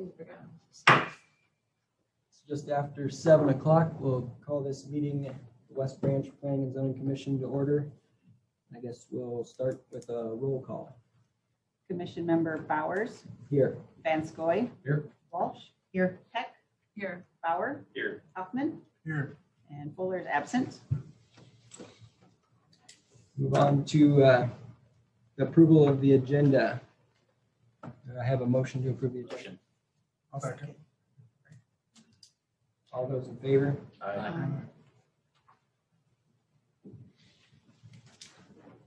It's just after 7 o'clock. We'll call this meeting, the West Branch Planning and Zoning Commission, to order. I guess we'll start with a roll call. Commission member Bowers, Here. Van Scoy, Here. Walsh, here, Heck, Here. Bauer, Here. Huffman, Here. and Fuller is absent. Move on to the approval of the agenda. Do I have a motion to approve the agenda? I'll second. All those in favor?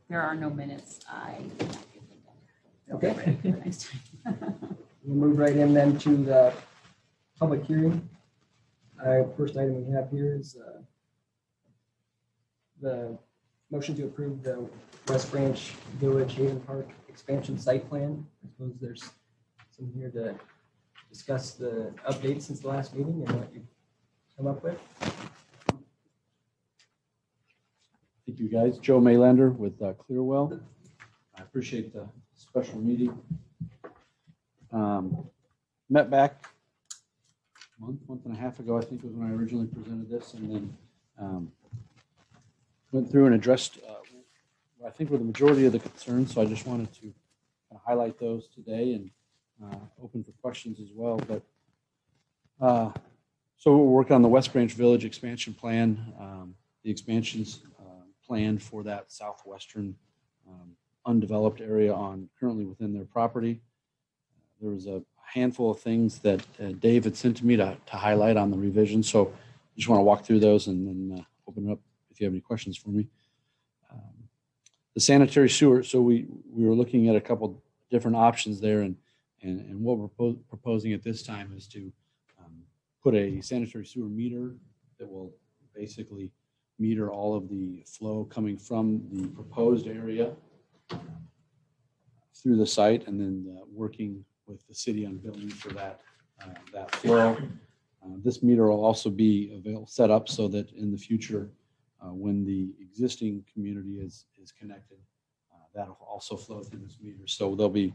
There are no minutes. Okay. Ready for the next time. We'll move right in then to the public hearing. First item we have here is the motion to approve the West Branch Village Haven Park expansion site plan. I suppose there's some here to discuss the updates since the last meeting and what you've come up with. Thank you, guys. Joe Maylander with Clearwell. I appreciate the special meeting. Met back a month and a half ago, I think was when I originally presented this, and then went through and addressed what I think were the majority of the concerns. So I just wanted to highlight those today and open for questions as well. But so we'll work on the West Branch Village expansion plan. The expansions planned for that southwestern undeveloped area currently within their property. There was a handful of things that Dave had sent to me to highlight on the revision. So I just want to walk through those and then open it up if you have any questions for me. The sanitary sewer. So we were looking at a couple different options there, and what we're proposing at this time is to put a sanitary sewer meter that will basically meter all of the flow coming from the proposed area through the site, and then working with the city on billing for that flow. This meter will also be set up so that in the future, when the existing community is connected, that'll also flow through this meter. So there'll be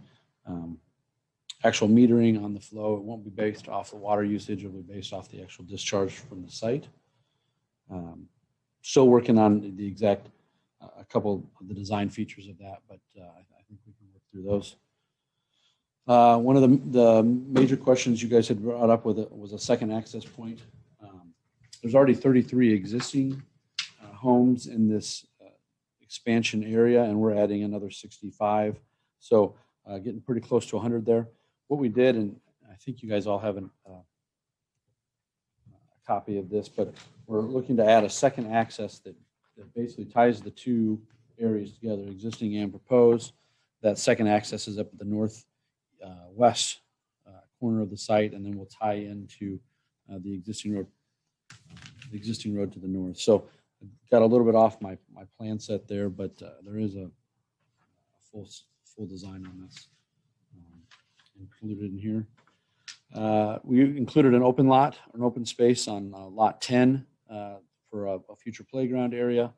actual metering on the flow. It won't be based off the water usage. It'll be based off the actual discharge from the site. Still working on the exact, a couple of the design features of that, but I think we can work through those. One of the major questions you guys had brought up was a second access point. There's already 33 existing homes in this expansion area, and we're adding another 65. So getting pretty close to 100 there. What we did, and I think you guys all have a copy of this, but we're looking to add a second access that basically ties the two areas together, existing and proposed. That second access is up at the northwest corner of the site, and then we'll tie into the existing road to the north. So got a little bit off my plan set there, but there is a full design on this included in here. We included an open lot, an open space on lot 10 for a future playground area.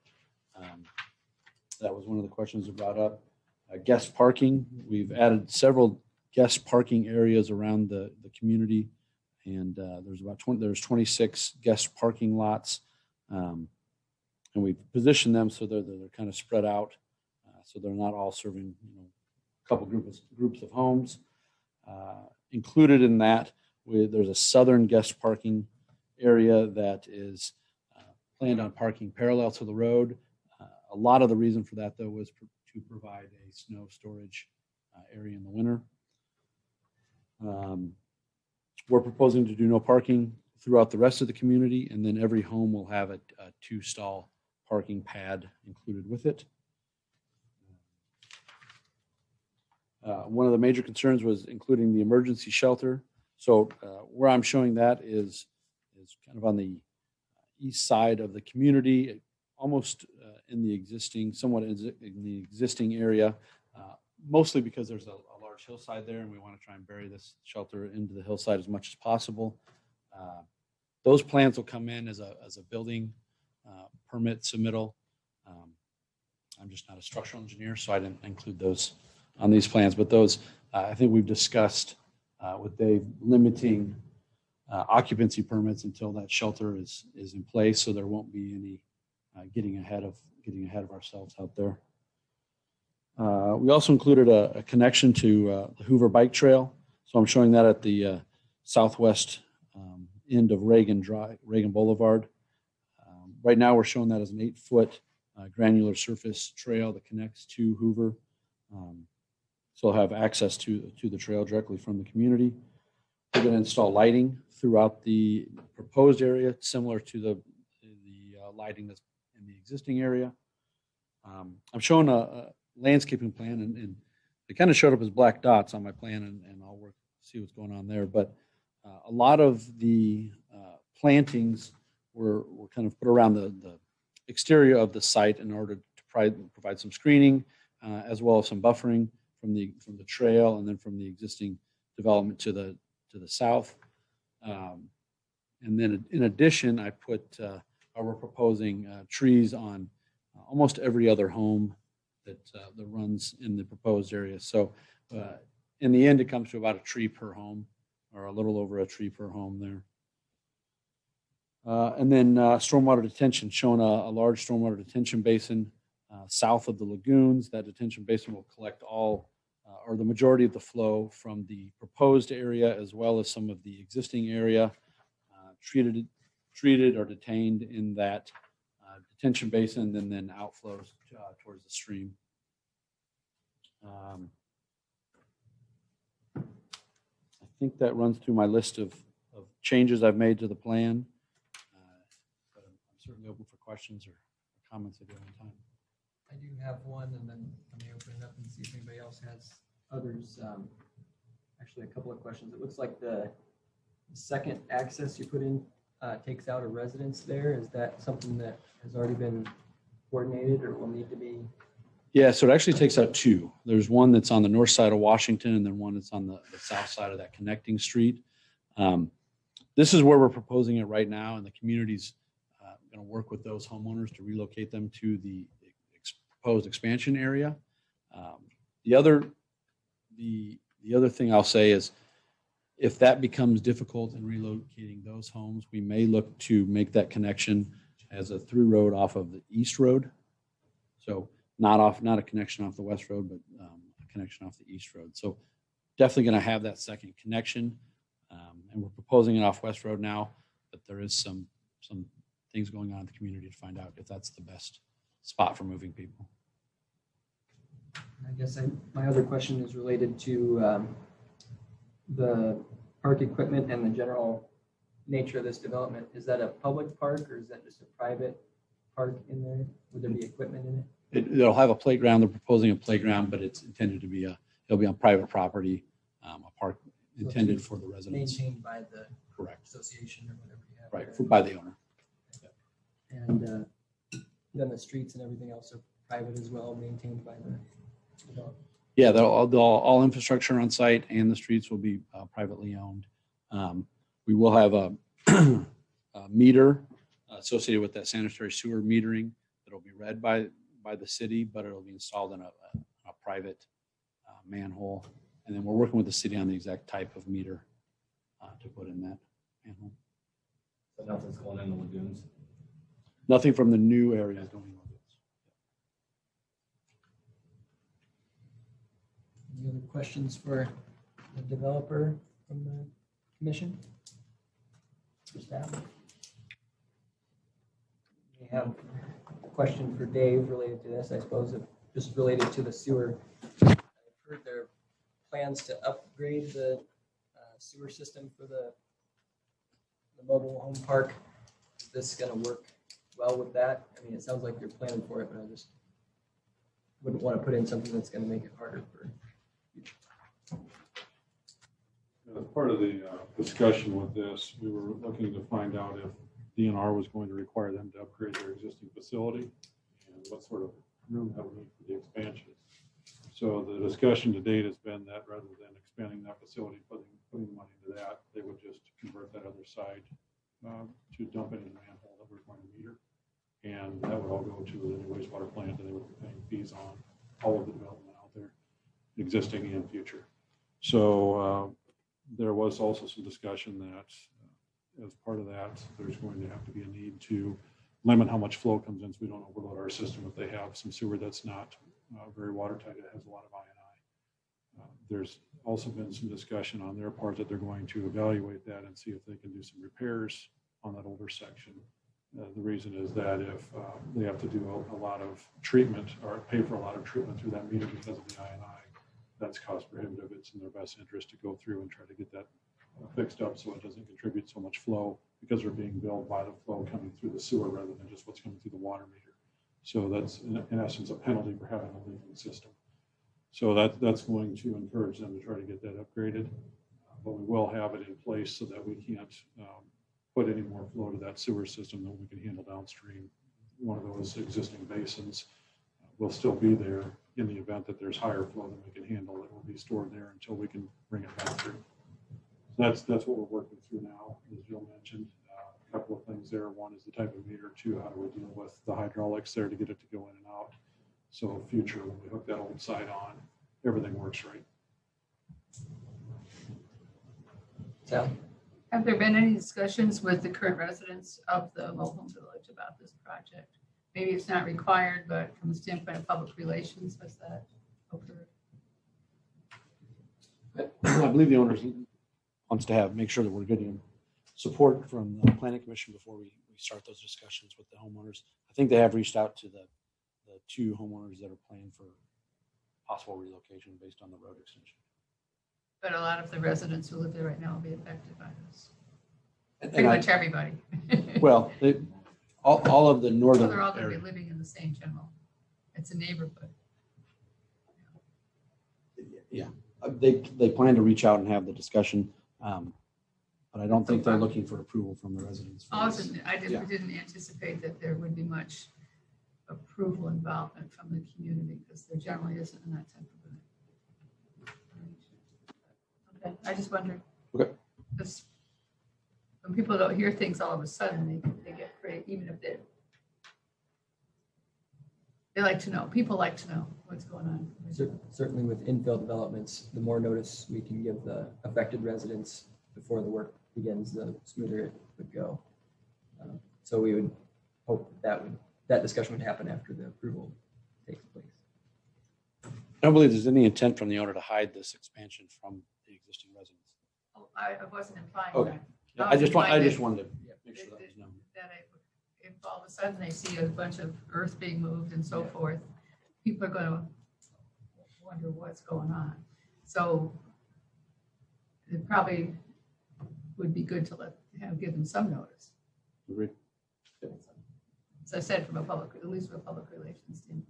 That was one of the questions that brought up. Guest parking. We've added several guest parking areas around the community, and there's 26 guest parking lots, and we position them so they're kind of spread out, so they're not all serving a couple groups of homes. Included in that, there's a southern guest parking area that is planned on parking parallel to the road. A lot of the reason for that, though, was to provide a snow storage area in the winter. We're proposing to do no parking throughout the rest of the community, and then every home will have a 2-stall parking pad included with it. One of the major concerns was including the emergency shelter. So where I'm showing that is kind of on the east side of the community, almost somewhat in the existing area, mostly because there's a large hillside there, and we want to try and bury this shelter into the hillside as much as possible. Those plans will come in as a building permit submittal. I'm just not a structural engineer, so I didn't include those on these plans, but those I think we've discussed with Dave limiting occupancy permits until that shelter is in place, so there won't be any getting ahead of ourselves out there. We also included a connection to the Hoover Bike Trail. So I'm showing that at the southwest end of Reagan Boulevard. Right now, we're showing that as an 8-foot granular surface trail that connects to Hoover. So they'll have access to the trail directly from the community. We're going to install lighting throughout the proposed area, similar to the lighting that's in the existing area. I'm showing a landscaping plan, and it kind of showed up as black dots on my plan, and I'll see what's going on there. But a lot of the plantings were kind of put around the exterior of the site in order to provide some screening, as well as some buffering from the trail and then from the existing development to the south. And then in addition, we're proposing trees on almost every other home that runs in the proposed area. So in the end, it comes to about a tree per home, or a little over a tree per home there. And then stormwater detention, showing a large stormwater detention basin south of the lagoons. That detention basin will collect all or the majority of the flow from the proposed area, as well as some of the existing area, treated or detained in that detention basin, and then outflows towards the stream. I think that runs through my list of changes I've made to the plan. But I'm certainly open for questions or comments at any time. I do have one, and then I may open it up and see if anybody else has others. Actually, a couple of questions. It looks like the second access you put in takes out a residence there. Is that something that has already been coordinated or will need to be? Yeah, so it actually takes out two. There's one that's on the north side of Washington, and then one that's on the south side of that connecting street. This is where we're proposing it right now, and the community's going to work with those homeowners to relocate them to the proposed expansion area. The other thing I'll say is, if that becomes difficult in relocating those homes, we may look to make that connection as a through road off of the east road. So not a connection off the west road, but a connection off the east road. So definitely going to have that second connection. And we're proposing it off West Road now, but there is some things going on in the community to find out if that's the best spot for moving people. I guess my other question is related to the park equipment and the general nature of this development. Is that a public park, or is that just a private park in there? Would there be equipment in it? It'll have a playground. They're proposing a playground, but it's intended to be it'll be on private property, a park intended for the residents. Maintained by the Correct. association or whatever you have. Right, by the owner. And then the streets and everything else are private as well, maintained by the developer. Yeah, all infrastructure on site and the streets will be privately owned. We will have a meter associated with that sanitary sewer metering that will be read by the city, but it'll be installed in a private manhole. And then we're working with the city on the exact type of meter to put in that manhole. So nothing's going in the lagoons? Nothing from the new areas going in the lagoons. Any other questions for the developer from the commission? For staff? We have a question for Dave related to this, I suppose, just related to the sewer. I've heard there are plans to upgrade the sewer system for the mobile home park. Is this going to work well with that? I mean, it sounds like you're planning for it, but I just wouldn't want to put in something that's going to make it harder for. As part of the discussion with this, we were looking to find out if DNR was going to require them to upgrade their existing facility and what sort of room that would need for the expansion. So the discussion to date has been that rather than expanding that facility, putting money into that, they would just convert that other side to dump it in the manhole that we're going to meter. And that would all go to the new wastewater plant, and they would be paying fees on all of the development out there, existing and future. So There was also some discussion that as part of that, there's going to have to be a need to limit how much flow comes in so we don't overload our system if they have some sewer that's not very watertight. It has a lot of I&I. There's also been some discussion on their part that they're going to evaluate that and see if they can do some repairs on that older section. The reason is that if they have to do a lot of treatment or pay for a lot of treatment through that meter because of the I&I, that's cost prohibitive. It's in their best interest to go through and try to get that fixed up so it doesn't contribute so much flow, because they're being billed by the flow coming through the sewer rather than just what's coming through the water meter. So that's in essence a penalty for having a leaking system. So that's going to encourage them to try to get that upgraded. But we will have it in place so that we can't put any more flow to that sewer system than we can handle downstream. One of those existing basins will still be there in the event that there's higher flow than we can handle. It will be stored there until we can bring it back through. So that's what we're working through now, as Jill mentioned. A couple of things there. One is the type of meter. Two, how do we deal with the hydraulics there to get it to go in and out. So future, when we hook that old side on, everything works right. Sal? Have there been any discussions with the current residents of the mobile home village about this project? Maybe it's not required, but from the standpoint of public relations, has that occurred? I believe the owner wants to make sure that we're getting support from the planning commission before we start those discussions with the homeowners. I think they have reached out to the two homeowners that are planning for possible relocation based on the road extension. But a lot of the residents who live there right now will be affected by this. And Pretty much everybody. well, all of the So northern they're all going to area. be living in the same general. It's a neighborhood. Yeah, they plan to reach out and have the discussion, but I don't think they're looking for approval from the residents. for this. Also, I didn't anticipate that there would be much approval involvement from the community, because there generally isn't in that type of a. Okay, I just wondered. Okay. Because when people don't hear things all of a sudden, they get pretty, even if they like to know, people like to know what's going on. Certainly with infill developments, the more notice we can give the affected residents before the work begins, the smoother it would go. So we would hope that discussion would happen after the approval takes place. I don't believe there's any intent from the owner to hide this expansion from the existing residents. Oh, I wasn't implying Okay. that. Yeah, I I was just wanted to reminded make sure that was known. that if all of a sudden they see a bunch of earth being moved and so forth, people are going to wonder what's going on. So it probably would be good to give them some notice. Agreed. As I said, at least from a public relations standpoint.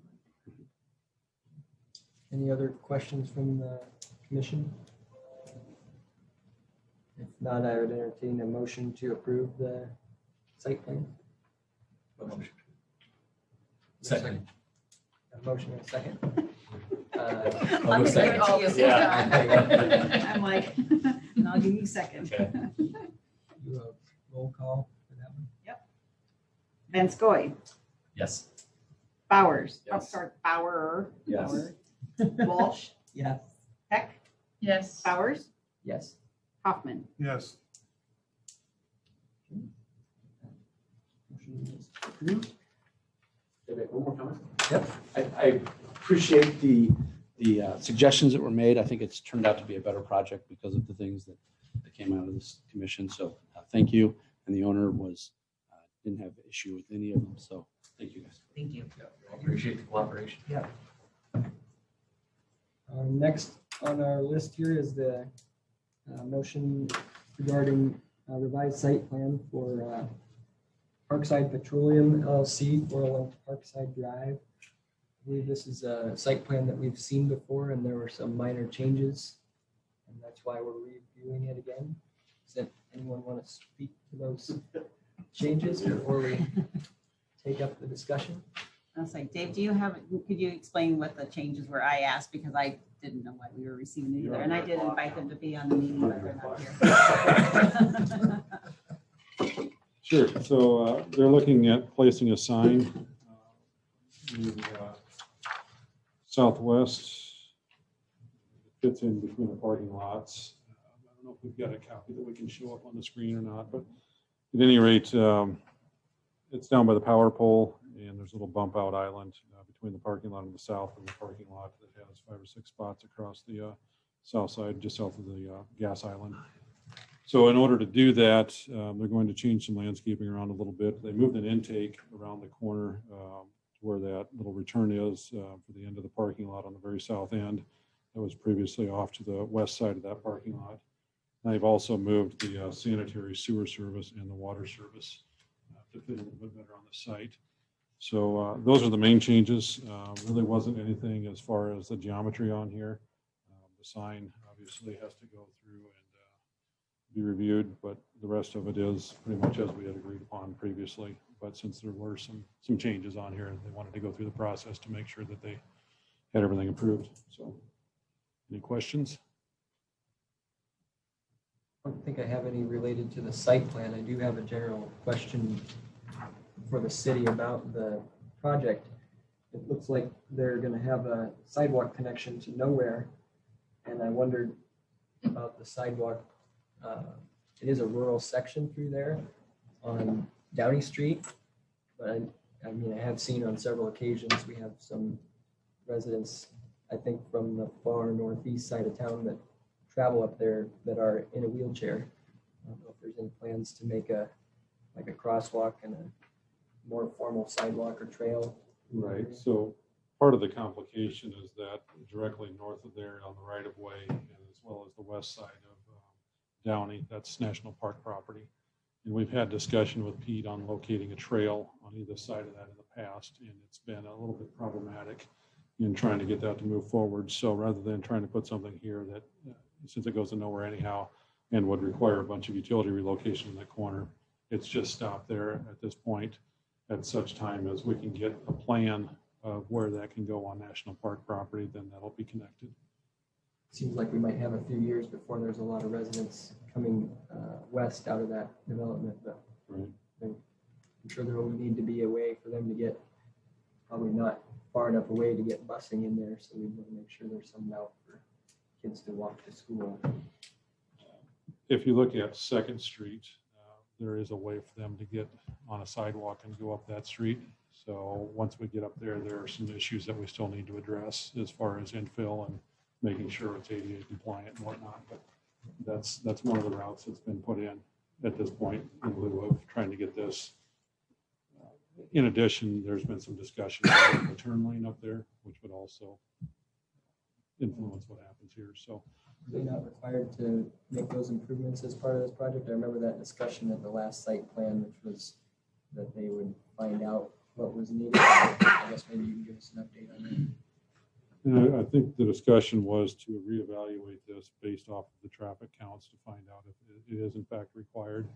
Any other questions from the commission? If not, I would entertain a motion to approve the site plan. Second. A motion and a second. I'm second. gonna give it to you. Yeah. I'm like, and I'll give you a second. Okay. Do a roll call for that one. Van Scoy, Yes. Bowers, Yes. sorry, Bauer. Yes. Bauer. Walsh, Yes. Heck, Yes. Bowers, Yes. Hoffman. Yes. Motion is approved. One more comment? Yep. I appreciate the suggestions that were made. I think it's turned out to be a better project because of the things that came out of this commission. So thank you. And the owner didn't have an issue with any of them. So thank you guys. Thank you. Appreciate the cooperation. Next on our list here is the motion regarding revised site plan for Parkside Petroleum LLC, 401 Parkside Drive. I believe this is a site plan that we've seen before, and there were some minor changes, and that's why we're reviewing it again. Does anyone want to speak to those changes before we take up the discussion? I was like, Dave, could you explain what the changes were? I asked because I didn't know why we were receiving it either. And I did invite them to be on the meeting, but they're not here. Sure. So they're looking at placing a sign in the southwest. Fits in between the parking lots. don't know if we've got a copy that we can show up on the screen or not, but at any rate, it's down by the power pole, and there's a little bump out island between the parking lot on the south and the parking lot that has 5 or 6 spots across the south side, just south of the gas island. So in order to do that, they're going to change some landscaping around a little bit. They moved an intake around the corner to where that little return is for the end of the parking lot on the very south end. That was previously off to the west side of that parking lot. They've also moved the sanitary sewer service and the water service to fit a little bit better on the site. So those are the main changes. Really wasn't anything as far as the geometry on here. The sign obviously has to go through and be reviewed, but the rest of it is pretty much as we had agreed upon previously. But since there were some changes on here, they wanted to go through the process to make sure that they had everything approved. So any questions? I don't think I have any related to the site plan. I do have a general question for the city about the project. It looks like they're going to have a sidewalk connection to nowhere, and I wondered about the sidewalk. It is a rural section through there on Downey Street, but I mean, I have seen on several occasions, we have some residents, I think from the far northeast side of town, that travel up there that are in a wheelchair. I don't know if there's any plans to make a crosswalk and a more formal sidewalk or trail. Right. So part of the complication is that directly north of there on the right of way, and as well as the west side of Downey, that's national park property. And we've had discussion with Pete on locating a trail on either side of that in the past, and it's been a little bit problematic in trying to get that to move forward. So rather than trying to put something here that, since it goes to nowhere anyhow, and would require a bunch of utility relocation in that corner, it's just stopped there at this point at such time as we can get a plan of where that can go on national park property, then that'll be connected. Seems like we might have a few years before there's a lot of residents coming west out of that development, but Right. I'm sure there will need to be a way for them to get, probably not far enough away to get busing in there, so we want to make sure there's some route for kids to walk to school. If you look at Second Street, there is a way for them to get on a sidewalk and go up that street. So once we get up there, there are some issues that we still need to address as far as infill and making sure it's ADA compliant and whatnot. But that's one of the routes that's been put in at this point in lieu of trying to get this. In addition, there's been some discussion about the turn lane up there, which would also influence what happens here. So Are they not required to make those improvements as part of this project? I remember that discussion at the last site plan, which was that they would find out what was needed. I guess maybe you can give us an update on that. and I think the discussion was to reevaluate this based off of the traffic counts to find out if it is in fact required.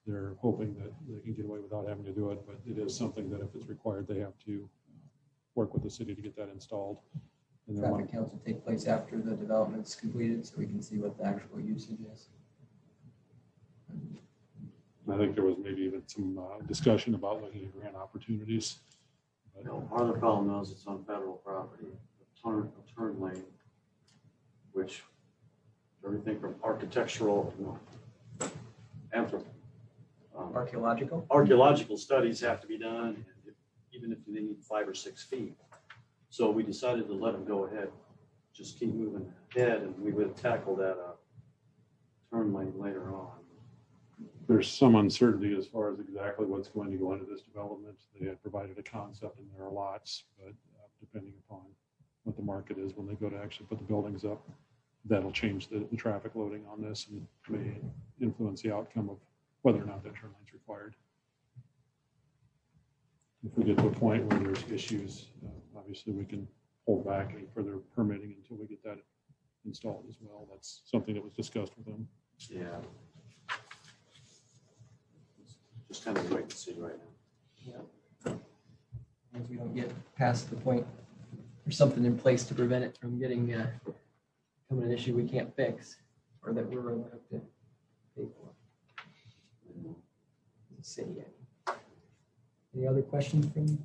They're hoping that they can get away without having to do it, but it is something that if it's required, they have to work with the city to get that installed. And then Traffic counts will take place after the development's completed, so we can see what the actual usage is. I think there was maybe even some discussion about looking at grant opportunities. But No, part of the problem is it's on federal property, a turn lane, which everything from architectural, archaeological studies have to be done, and even if they need 5 or 6 feet. So we decided to let them go ahead, just keep moving ahead, and we would tackle that turn lane later on. there's some uncertainty as far as exactly what's going to go into this development. They had provided a concept and there are lots, but depending upon what the market is when they go to actually put the buildings up, that'll change the traffic loading on this and may influence the outcome of whether or not that turn lane's required. If we get to a point where there's issues, obviously we can hold back any further permitting until we get that installed as well. That's something that was discussed with them. Yeah. Just kind of wait and see right now. As we don't get past the point, there's something in place to prevent it from getting becoming an issue we can't fix, or that we're going to have to pay for. The city. Any other questions from the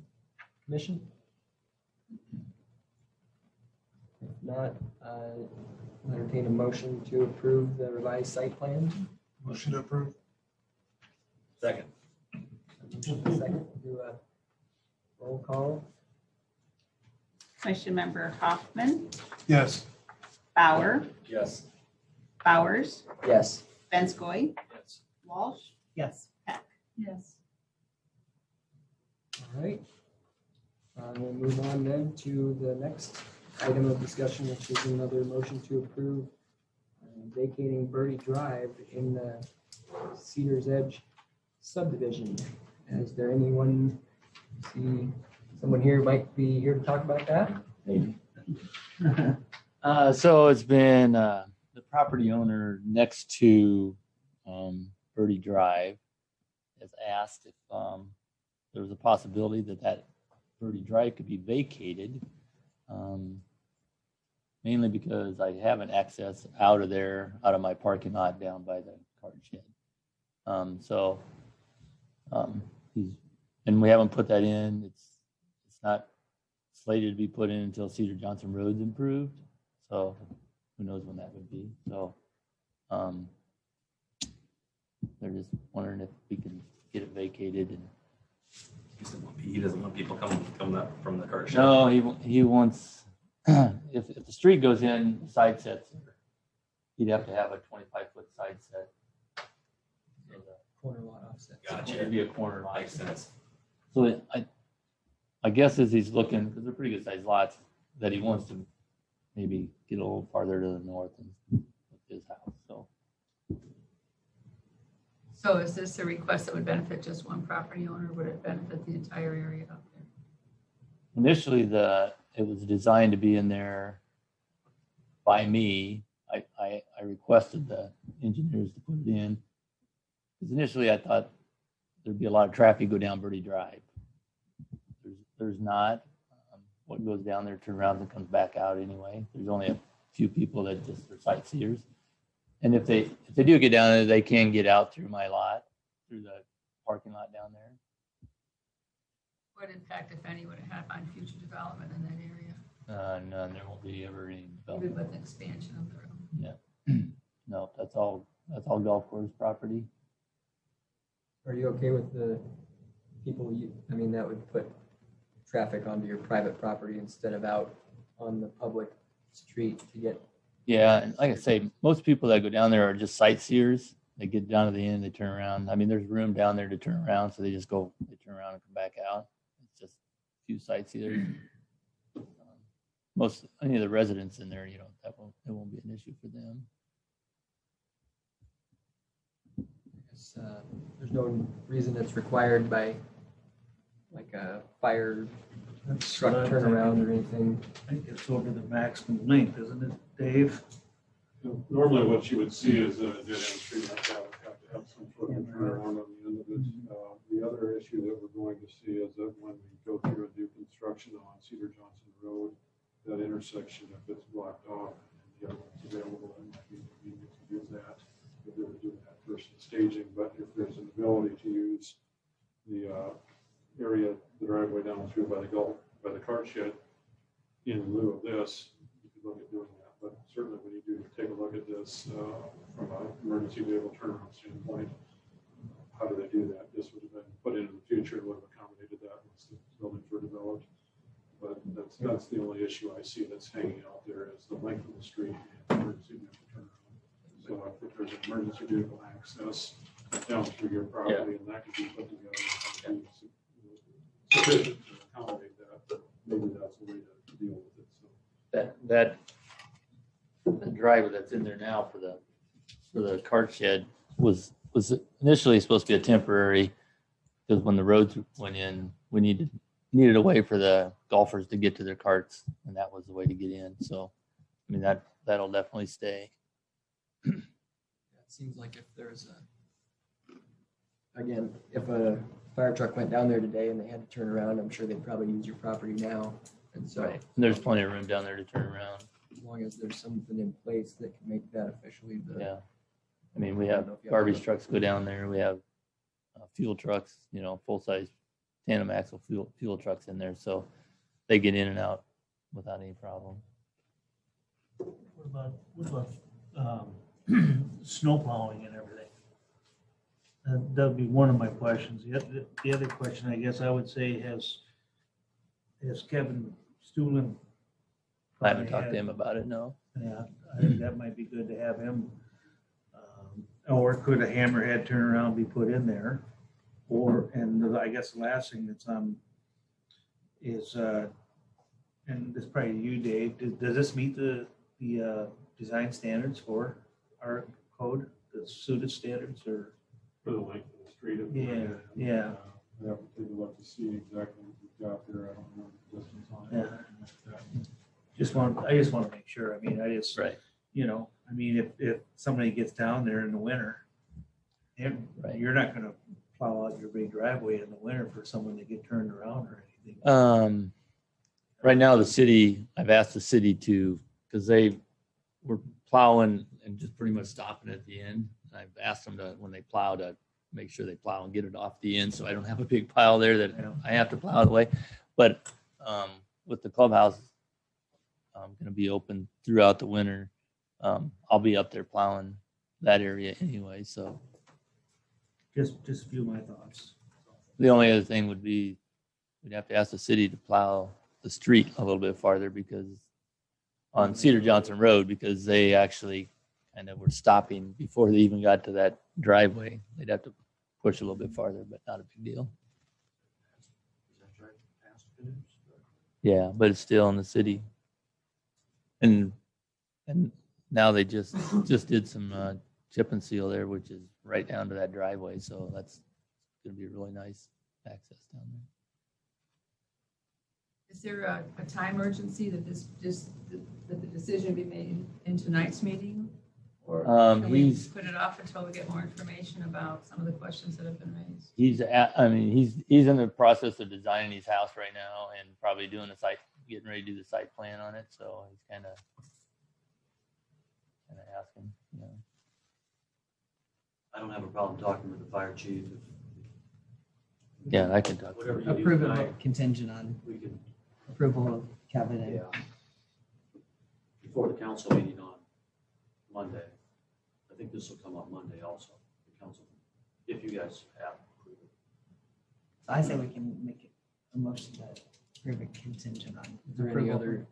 commission? If not, I'll entertain a motion to approve the revised site plan. Motion to approve. Second. Motion and a second, do a roll call. Commission member Hoffman, Yes. Bauer, Yes. Bowers, Yes. Benskoy, Yes. Walsh, Yes. Peck. Yes. All right. We'll move on then to the next item of discussion, which is another motion to approve vacating Birdie Drive in the Cedars Edge subdivision. Is there anyone, see, someone here might be here to talk about that? Maybe. So it's been, the property owner next to Birdie Drive has asked if there was a possibility that that Birdie Drive could be vacated. Mainly because I have an access out of there, out of my parking lot down by the cart shed. And we haven't put that in. It's not slated to be put in until Cedar Johnson Road's improved. So who knows when that would be. So they're just wondering if we can get it vacated. And He doesn't want people coming up from the car shed. no, he wants, if the street goes in, side sets, he'd have to have a 25-foot side set. So Corner lot offset. Gotcha. it'd be a corner lot. Makes sense. So I guess as he's looking, because they're pretty good sized lots, that he wants to maybe get a little farther to the north and with his house. So is this a request that would benefit just one property owner? Or would it benefit the entire area out there? Initially, it was designed to be in there by me. I requested the engineers to put it in. Because initially I thought there'd be a lot of traffic go down Birdie Drive. There's not. What goes down there turns around and comes back out anyway. There's only a few people that just are sightseers. And if they do get down there, they can get out through my lot, through the parking lot down there. What impact, if any, would it have on future development in that area? None, there won't be ever any Even development. with the expansion of the road? No, that's all golf course property. Are you okay with the people that would put traffic onto your private property instead of out on the public street to get? Yeah, and like I say, most people that go down there are just sightseers. They get down to the end, they turn around. I mean, there's room down there to turn around, so they just go, they turn around and come back out. It's just a few sightseers. Any of the residents in there, it won't be an issue for them. There's no reason it's required by like a fire truck turnaround or anything. I think it's over the maximum length, isn't it, Dave? Normally what you would see is a dead end street like that would have to have some sort of turnaround on the end of it. The other issue that we're going to see is that when we go through a new construction on Cedar Johnson Road, that intersection, if it's blocked off and the other one's available, it might be convenient to use that. If they were doing that first staging, but if there's an ability to use the area, the driveway down through by the cart shed in lieu of this, you could look at doing that. But certainly when you do take a look at this from an emergency vehicle turnaround standpoint, how do they do that? This would have been put in the future, would have accommodated that once the buildings were developed. But that's the only issue I see that's hanging out there is the length of the street and emergency vehicle turnaround. So if there's an emergency vehicle access down through your property and that could be put together, that would be sufficient to accommodate that, but maybe that's a way to deal with it. So. That the driver that's in there now for the cart shed was initially supposed to be a temporary, because when the roads went in, we needed a way for the golfers to get to their carts, and that was the way to get in. So, I mean, that'll definitely stay. It seems like if there's if a fire truck went down there today and they had to turn around, I'm sure they'd probably use your property now. And so And there's plenty of room down there to turn around. as long as there's something in place that can make that officially Yeah. I mean, we have garbage trucks go down there. We have fuel trucks, full-size tandem axle fuel trucks in there. So they get in and out without any problem. What snow plowing and everything? That'd be one of my questions. The other question, I guess I would say, has Kevin Stulen? I haven't talked to him about it, no. Yeah, I think that might be good to have him. Or could a hammerhead turnaround be put in there? Or, and I guess the last thing that's on is, and this is probably you, Dave, does this meet the design standards for our code, the suited standards, or? For the length of the street. Yeah. I have to take a look to see exactly what we've got there. I don't know the distance on it. Yeah. I just want to make sure. I mean, Right. I mean, if somebody gets down there in the winter, Right. you're not going to plow out your big driveway in the winter for someone to get turned around or anything. Right now, I've asked the city to, because they were plowing and just pretty much stopping at the end. I've asked them to, when they plow, to make sure they plow and get it off the end, so I don't have a big pile there that I have to plow the way. But with the clubhouse going to be open throughout the winter, I'll be up there plowing that area anyway. So Just a few of my thoughts. the only other thing would be we'd have to ask the city to plow the street a little bit farther, because on Cedar Johnson Road, because they actually kind of were stopping before they even got to that driveway. They'd have to push a little bit farther, but not a big deal. Is that right? Past canoes? Yeah, but it's still in the city. And now they just did some chip and seal there, which is right down to that driveway. So that's going to be a really nice access down there. Is there a time urgency that that the decision be made in tonight's meeting? Or can we put it off until we get more information about some of the questions that have been raised? He's in the process of designing his house right now and probably doing getting ready to do the site plan on it. So he's kind of asking, I don't have a problem talking with the fire chief. Yeah, I can talk. Whatever you do Approve tonight, it contingent on we can, approval of Kevin and before the council meeting on Monday. I think this will come up Monday also, the council, if you guys have approved it. I say we can make it a motion that approve it contingent on. Is there any Approval other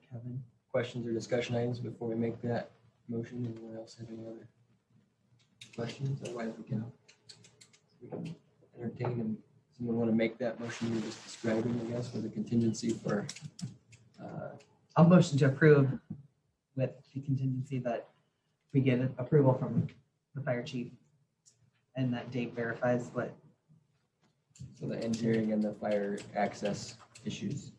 questions or discussion items before we make that motion? Anyone else have any other questions? Otherwise, we can entertain, and someone want to make that motion you were just describing, I guess, for the contingency for. I'll motion to approve with the contingency that we get approval from the fire chief and that Dave verifies what. So the engineering and the fire access issues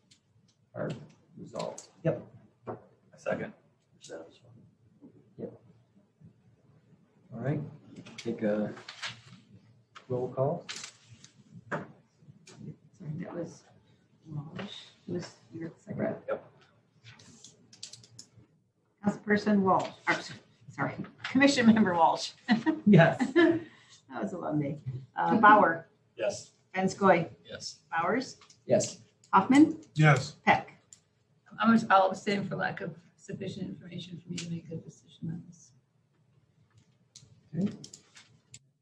are resolved. Yep. A second. Satisfied. All right, take a roll call. Sorry, that was Walsh. Who's your second? Yep. Councilperson Walsh, sorry, Commission Member Walsh. Yes. That was a long day. Bauer, Yes. Vanskoy, Yes. Bowers, Yes. Hoffman, Yes. Peck. I'll abstain for lack of sufficient information for me to make a decision on this. Okay.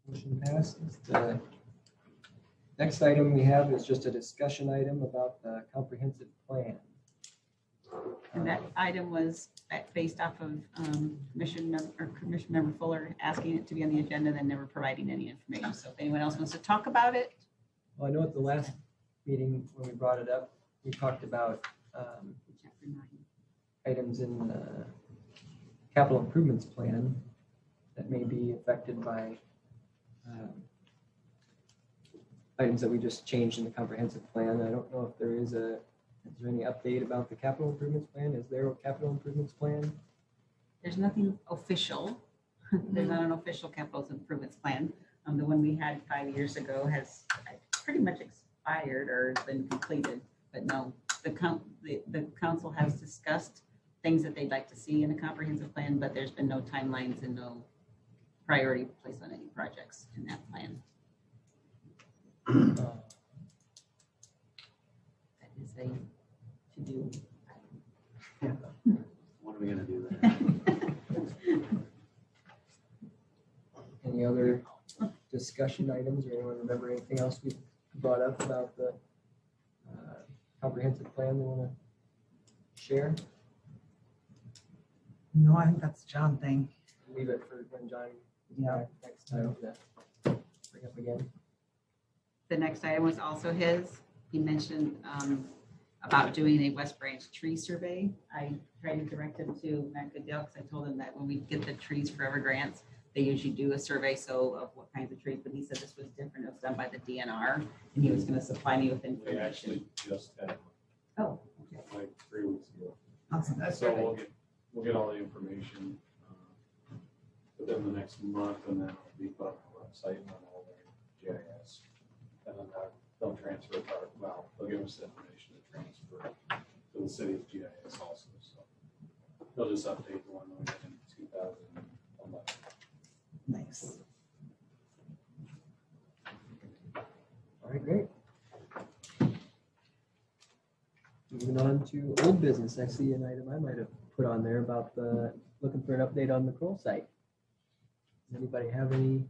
Motion passes. The next item we have is just a discussion item about the comprehensive plan. And that item was based off of Commissioner Member Fuller asking it to be on the agenda, then never providing any information. So if anyone else wants to talk about it, Well, I know at the last meeting when we brought it up, we talked about chapter 9. items in the capital improvements plan that may be affected by items that we just changed in the comprehensive plan. I don't know if is there any update about the capital improvements plan? Is there a capital improvements plan? There's nothing official. There's not an official capital improvements plan. The one we had 5 years ago has pretty much expired or been completed. But no, the council has discussed things that they'd like to see in a comprehensive plan, but there's been no timelines and no priority placed on any projects in that plan. That is a to-do. When are we gonna do that? Any other discussion items or anyone remember anything else we brought up about the comprehensive plan they want to share? No, I think that's a John thing. Leave it for when John is Yeah. back next time to bring up again. The next item was also his. He mentioned about doing a West Branch tree survey. I tried to direct him to Matt Goodell because I told him that when we get the Trees Forever grants, they usually do a survey of what kinds of trees, but he said this was different. It was done by the DNR and he was going to supply me with We information. actually just had Oh, okay. like 3 weeks ago. Awesome. That's So right. we'll get all the information within the next month, and then it'll be put on the website and on all the GIS. And then they'll transfer it, they'll give us the information to transfer to the city's GIS also, so. They'll just update the one that we did in 2011. Nice. All right, great. Moving on to old business. I see an item I might have put on there about looking for an update on the Kroll site. Does anybody have any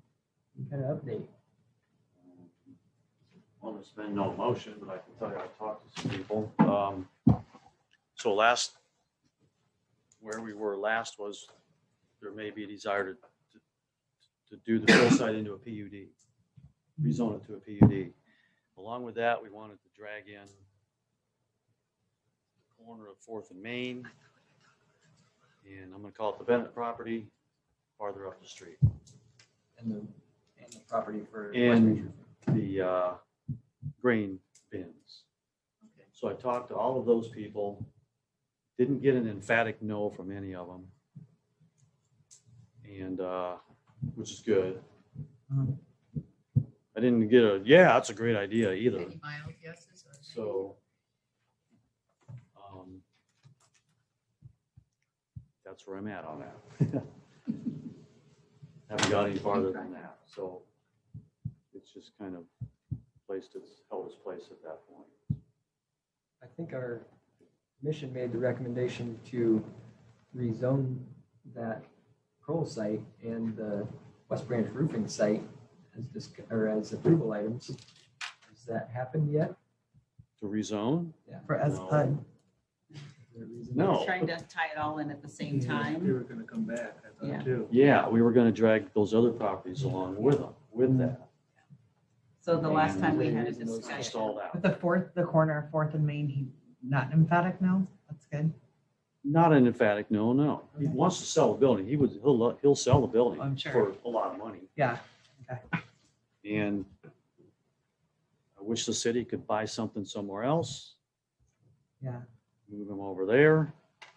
kind of update? Well, there's been no motion, but I can tell you I talked to some people. So where we were last was there may be a desire to do the full site into a PUD, rezone it to a PUD. Along with that, we wanted to drag in the corner of 4th and Main, and I'm gonna call it the Bennett property, farther up the street. And the property for And the grain bins. Okay. So I talked to all of those people, didn't get an emphatic no from any of them. And, which is good. Mhm. I didn't get a, yeah, that's a great idea either. Any mild guesses or? So, that's where I'm at on that. Haven't got any farther than that, so it's just kind of held its place at that point. I think our commission made the recommendation to rezone that Kroll site and the West Branch roofing site as approval items. Has that happened yet? To rezone? For as No. PUD. Is there a reason? No. Trying to tie it all in at the same They time. were gonna come back, I Yeah. thought too. Yeah, we were gonna drag those other properties along with them, with that. So the last time we had a And those discussion. Stalled With out. the corner of 4th and Main, he not emphatic no? That's good. Not an emphatic no, no. He wants to sell the building. He'll sell the building I'm sure. for a lot of money. Yeah. And I wish the city could buy something somewhere else, Yeah. move him over there,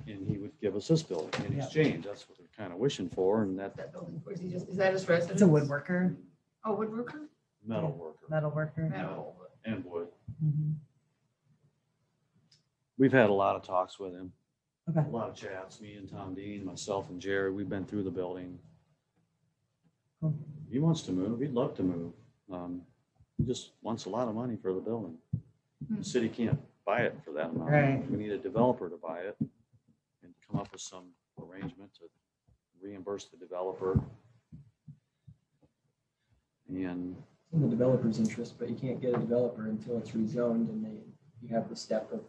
and he would give us this building in Yeah. exchange. That's what they're kind of wishing for, and that That building, is that his residence? It's a woodworker, Oh, woodworker? metal worker metal worker. Metal. and wood. Mhm. We've had a lot of talks with him, Okay. a lot of chats, me and Tom Dean, myself and Jerry. We've been through the building. Cool. He wants to move. He'd love to move. He just wants a lot of money for the building. The city can't buy it for that amount. Right. We need a developer to buy it and come up with some arrangement to reimburse the developer. And It's in the developer's interest, but you can't get a developer until it's rezoned and you have the step of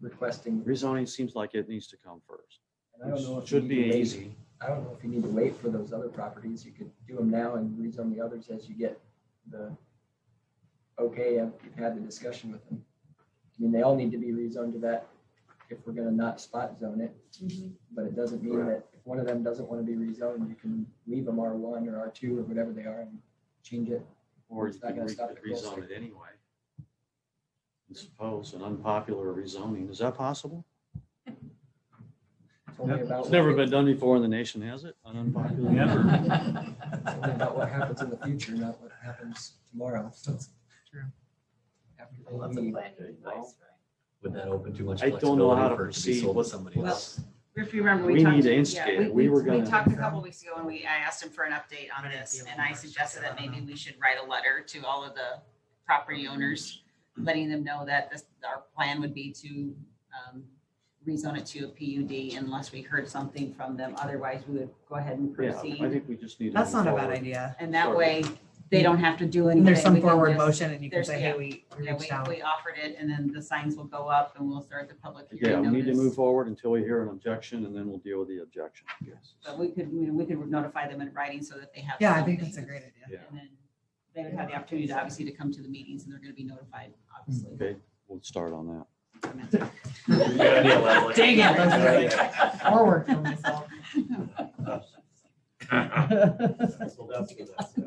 requesting. rezoning seems like it needs to come first. And I don't know Which if you should need to be wait. easy. I don't know if you need to wait for those other properties. You could do them now and rezone the others as you get the, okay, you've had the discussion with them. I mean, they all need to be rezoned to that if we're gonna not spot zone it. Mhm. But it doesn't mean that if one of them doesn't want to be rezoned, you can leave them R1 or R2 or whatever they are and change it. Or It's you not can gonna stop the rezone coastal. it anyway. I suppose an unpopular rezoning, is that possible? It's only about It's never been done before in the nation, has it? An unpopular. It's only about what happens in the future, not what happens tomorrow. So it's True. after they Lots of leave. planning Okay, advice, right? Would that open too much I don't know how flexibility to for it to be proceed sold with- to somebody Well, else? If you remember, We we talked. need to yeah, instigate it. We were We gonna- talked a couple weeks ago and I asked him for an update on this and I suggested that maybe we should write a letter to all of the property owners, letting them know that our plan would be to rezone it to a PUD unless we heard something from them. Otherwise, we would go ahead and Yeah, I proceed. think we just need to. That's move not a bad forward. idea. And that way, they don't have to do anything. And there's some We can forward just- motion and you can there's- say, yeah. hey, we Yeah, reached out. we offered it and then the signs will go up and we'll start the public Yeah, hearing we need to notice. move forward until we hear an objection and then we'll deal with the objection, I guess. But we could notify them in writing so that they have. Yeah, I think something. that's a great idea. Yeah. And then they would have the opportunity to obviously to come to the meetings and they're gonna be notified, obviously. Okay, we'll start on that. Good idea, Leslie. Dang it, Good Leslie. idea. More work for myself. So that's for that, yeah.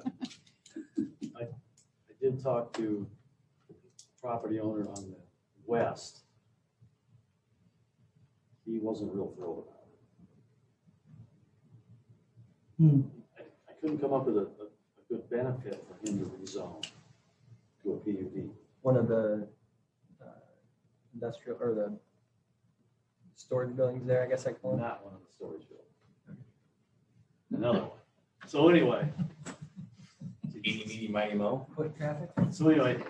I did talk to the property owner on the west. He wasn't real thrilled about it. I couldn't come up with a good benefit for him to rezone to a PUD. One of the industrial or the storage buildings there, I guess I call it. Not one of the storage buildings. Another one. So anyway, Eeny, meeny, miny, mo. Foot traffic. So anyway,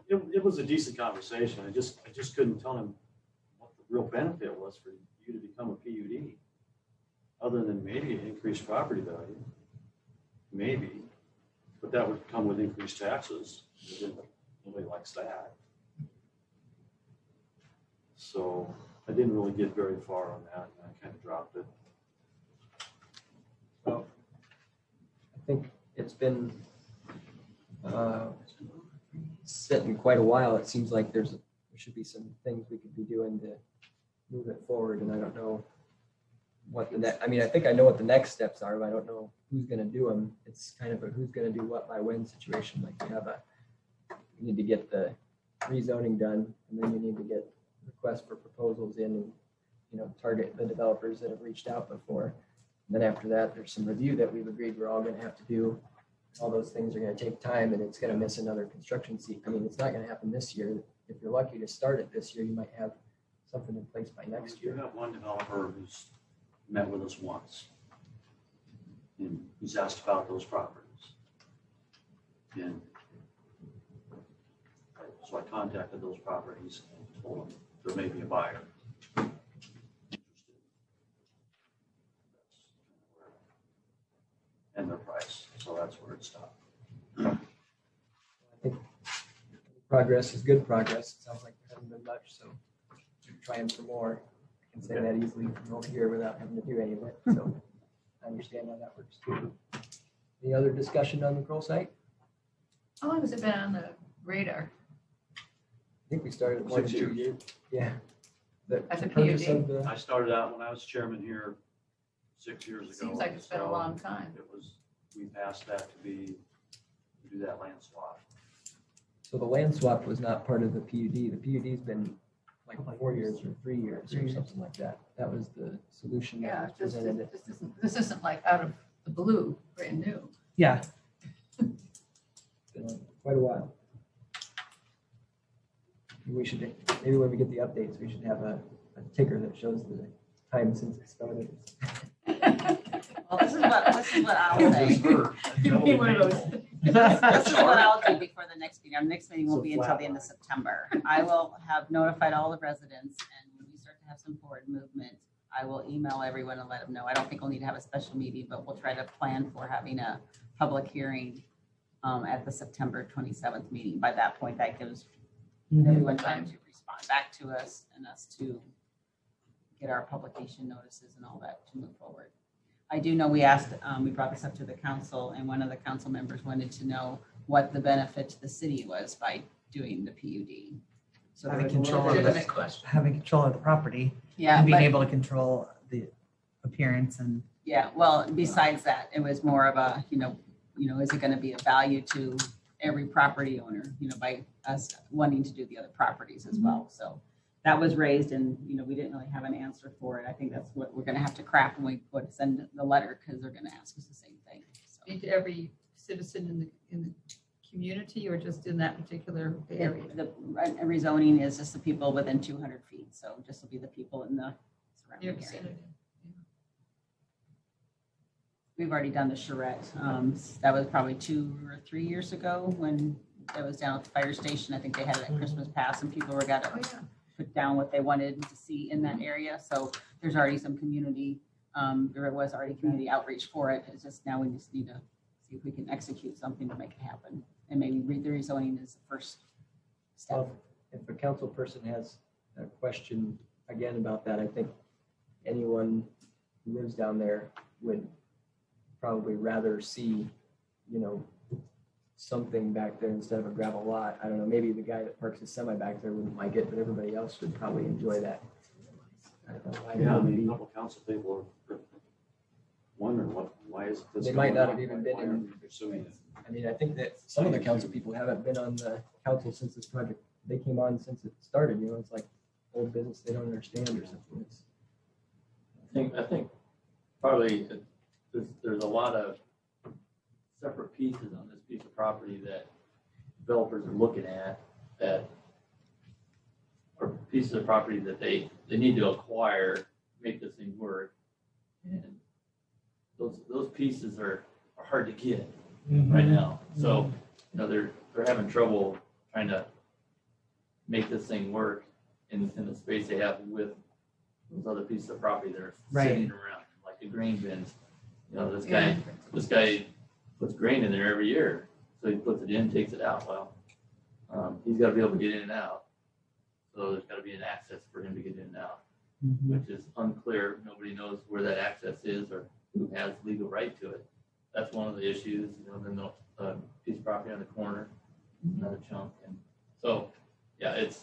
it was a decent conversation. I just couldn't tell him what the real benefit was for you to become a PUD. Other than maybe increased property value. Maybe, but that would come with increased taxes. Nobody likes that. So I didn't really get very far on that and I kind of dropped it. Well, I think it's been sitting quite a while. It seems like there should be some things we could be doing to move it forward, and I don't know what the next, I mean, I think I know what the next steps are, but I don't know who's gonna do them. It's kind of a who's gonna do what by when situation, like you need to get the rezoning done, and then you need to get requests for proposals in and, target the developers that have reached out before. And then after that, there's some review that we've agreed we're all gonna have to do. All those things are gonna take time and it's gonna miss another construction seat. I mean, it's not gonna happen this year. If you're lucky to start it this year, you might have something in place by next You year. have one developer who's met with us once. And who's asked about those properties. And so I contacted those properties and told them there may be a buyer. And their price, so that's where it stopped. I think progress is good progress. It sounds like there hasn't been much, so we're trying for more. I can say that easily from over here without having to do any of it, so I understand how that works too. Any other discussion on the Kroll site? How long has it been on the radar? I think we started more than 6 2 years. years. Yeah. The As a purchase PUD? of the- I started out when I was chairman here 6 years ago. Seems like it's been a so long time. It was, we passed that to do that land swap. So the land swap was not part of the PUD. The PUD's been like 4 years or 3 years or something like that. That was the solution that Yeah, was presented. this isn't like out of the blue, brand new. Yeah, It's been quite a while. We should, maybe when we get the updates, we should have a ticker that shows the time since it started. Well, this is what I'll say. You need one of those. This is what I'll do before the next meeting. Our next meeting will So be until flat the end of line. September. I will have notified all the residents and when we start to have some forward movement, I will email everyone and let them know. I don't think we'll need to have a special meeting, but we'll try to plan for having a public hearing at the September 27th meeting. By that point, that gives everyone time to respond back to us and us to get our publication notices and all that to move forward. I do know we brought this up to the council and one of the council members wanted to know what the benefit to the city was by doing the PUD. So there Having was a little control bit of of Legitimate question. having control of the property Yeah, and being but- able to control the appearance and Yeah, well, besides that, it was more of a, is it gonna be a value to every property owner, by us wanting to do the other properties as well. So that was raised and, we didn't really have an answer for it. I think that's what we're gonna have to craft when we send the letter, because they're gonna ask us the same thing. So Speak to every citizen in the community or just in that particular area? The rezoning is just the people within 200 feet, so just will be the people in the surrounding Your area. vicinity. We've already done the charrette. That was probably 2 or 3 years ago when it was down at the fire station. I think they had it at Christmas Pass and people got Oh, it. yeah. put down what they wanted to see in that area. So there's already some community, there was already community outreach for it. It's just now we just need to see if we can execute something to make it happen. And maybe the rezoning is the first step. Well, if a council person has a question again about that, I think anyone who lives down there would probably rather see, you know, something back there instead of a gravel lot. I don't know, maybe the guy that parks his semi back there wouldn't like it, but everybody else would probably enjoy that. I don't know why Yeah, that I would mean, be. a couple council people are wondering why is this? They might going not on? have even Why been aren't in- we pursuing it? I mean, I think that some of the council people haven't been on the council since this project, they came on since it started, you know, it's like old business they don't understand or something. It's, I think probably there's a lot of separate pieces on this piece of property that developers are looking at that are pieces of property that they need to acquire, to make this thing work. And those pieces are hard to get right now. So, you know, they're having trouble trying to make this thing work in the space they have with those other pieces of property that are Right. sitting around, like the grain bins. You know, this guy puts grain in there every year. So he puts it in, takes it out. Well, he's got to be able to get in and out. So there's got to be an access for him to get in and out, which is unclear. Nobody knows where that access is or who has legal right to it. That's one of the issues, you know, then the piece of property on the corner, another chunk. And so, yeah, it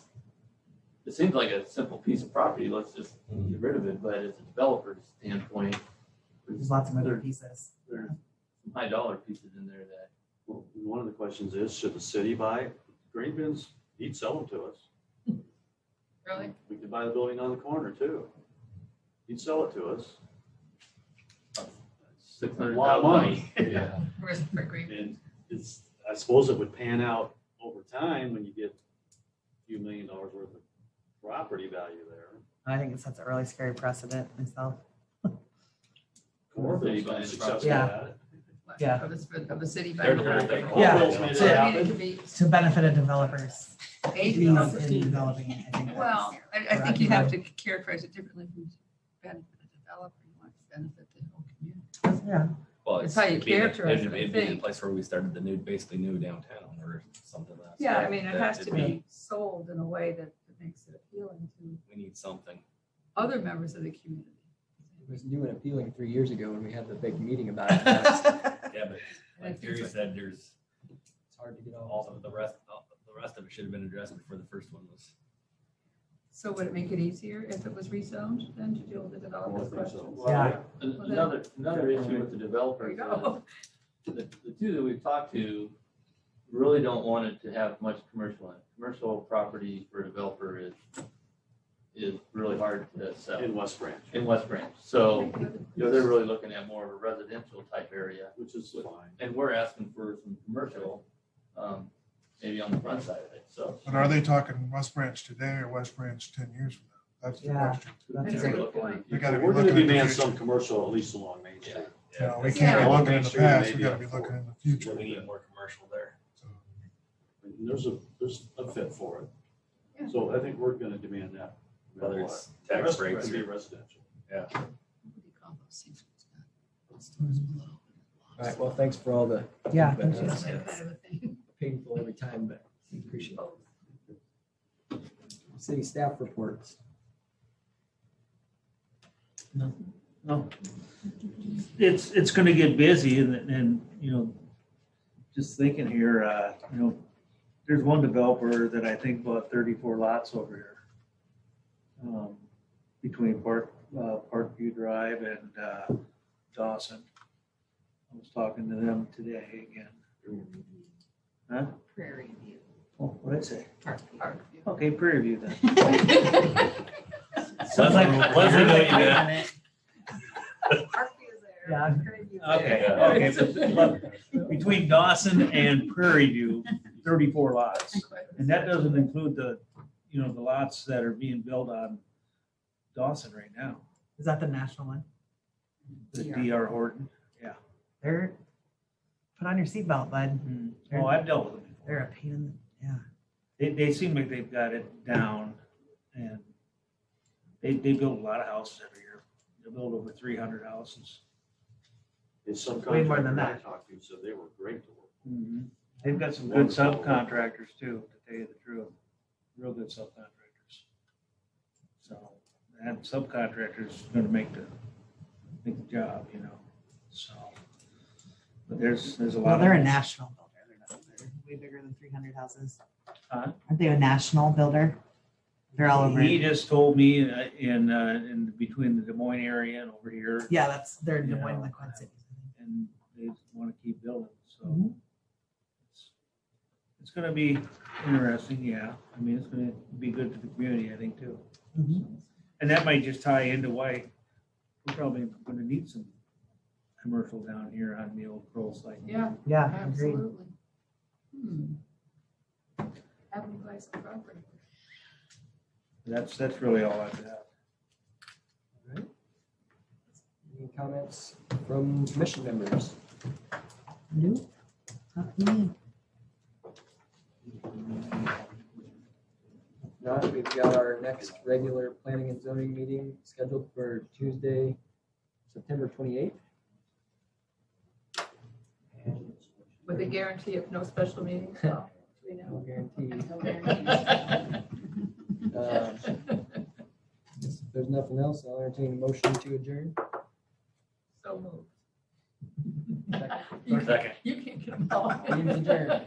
seems like a simple piece of property. Let's just get rid of it. But as a developer's standpoint, There's lots of moving pieces. there's some high dollar pieces in there that, Well, one of the questions is, should the city buy grain bins? He'd sell them to us. Really? We could buy the building on the corner too. He'd sell it to us. $600,000. A lot of money. Yeah. Where's the green? And it's, I suppose it would pan out over time when you get a few $1 million worth of property value there. I think it sets a really scary precedent myself. Cornville's been successful Yeah. at it. Yeah. Of the city. They're the ones that- Yeah. Cornville's made it So, I mean, happen. it could be To benefit of developers. eight Fees in developers. developing it, I think. Well, I think you have to characterize it differently from benefit the developer, you want to benefit the whole community. Yeah. Well, It's how you it'd be in the- characterize it, I It'd be the think. place where we started the basically new downtown or something like that. Yeah, I mean, it That has to it'd be sold in a way that makes it appealing to We need something. other members of the community. it was new and appealing 3 years ago when we had the big meeting about it. Now it's Yeah, but And I like think Jerry it's said, there's hard to get all. all of the rest of it should have been addressed before the first one was. So would it make it easier if it was rezoned then to deal with the developer's questions? Yeah. Another issue with the There developers you go. is the two that we've talked to really don't want it to have much commercial in it. Commercial property for a developer is really hard to sell In West Branch, in West Branch. So, you know, they're really looking at more of a residential type area. which is fine. And we're asking for some commercial, maybe on the front side of it, so. But are they talking West Branch today or West Branch 10 years from now? That's the Yeah. question. That's a good point. We gotta be We're gonna looking at the demand future. some commercial, at least along Main Street. You know, we Yeah. can't be looking in Main the Street, past, we maybe gotta up be forward. looking in the future. We need more commercial there. So, And there's a fit for Yeah. it. So I think we're gonna demand that. Whether it's The tax rest of breaks it can or. be residential. What do you call those things? Stores below. All right, well, thanks for all the. Yeah. feedback. That It's, kind of a thing. painful every time, but we appreciate it. City staff reports. No. It's gonna get busy and, you know, just thinking here, you know, there's one developer that I think bought 34 lots over here. Between Parkview Drive and Dawson. I was talking to them today again. Huh? Prairie View. Oh, what did I say? Park View. Okay, Prairie View then. Leslie knew what you meant. Parkview's there. Yeah. Prairie View's Okay, there. okay, but between Dawson and Prairie View, 34 lots. And that doesn't include the, you know, the lots that are being built on Dawson right now. Is that the national one? The DR Horton. They're, put on your seatbelt, bud. Oh, I've dealt with them. They're a pain in the, yeah. They seem like they've got it down. And they build a lot of houses every year. They build over 300 houses. And some Way more than contractors I that. talked to said they were great to work. They've got some good subcontractors too, to tell you the truth. Real good subcontractors. So, and subcontractors gonna make the job, you know, so. But there's a lot. Well, they're a of- national builder. They're way bigger than 300 houses. Huh? Aren't they a national builder? They're all over. He just told me in between the Des Moines area and over here. Yeah, they're in Des Yeah. Moines, and the Quad Cities. And they want to keep building, so. Mhm. It's gonna be interesting, yeah. I mean, it's gonna be good to the community, I think, too. And that might just tie into why we're probably gonna need some commercial down here on the old Kroll site. Yeah, Yeah, agreed. absolutely. Have you guys some property? That's really all I've got. Any comments from commission members? Nope. Not me. Not, we've got our next regular planning and zoning meeting scheduled for Tuesday, September 28th. And With a guarantee of no special meetings? Well, we no know. guarantee. No guarantees. If there's nothing else, I'll entertain a motion to adjourn. So moved. Second. You Second. You can't get them all. Meeting's adjourned.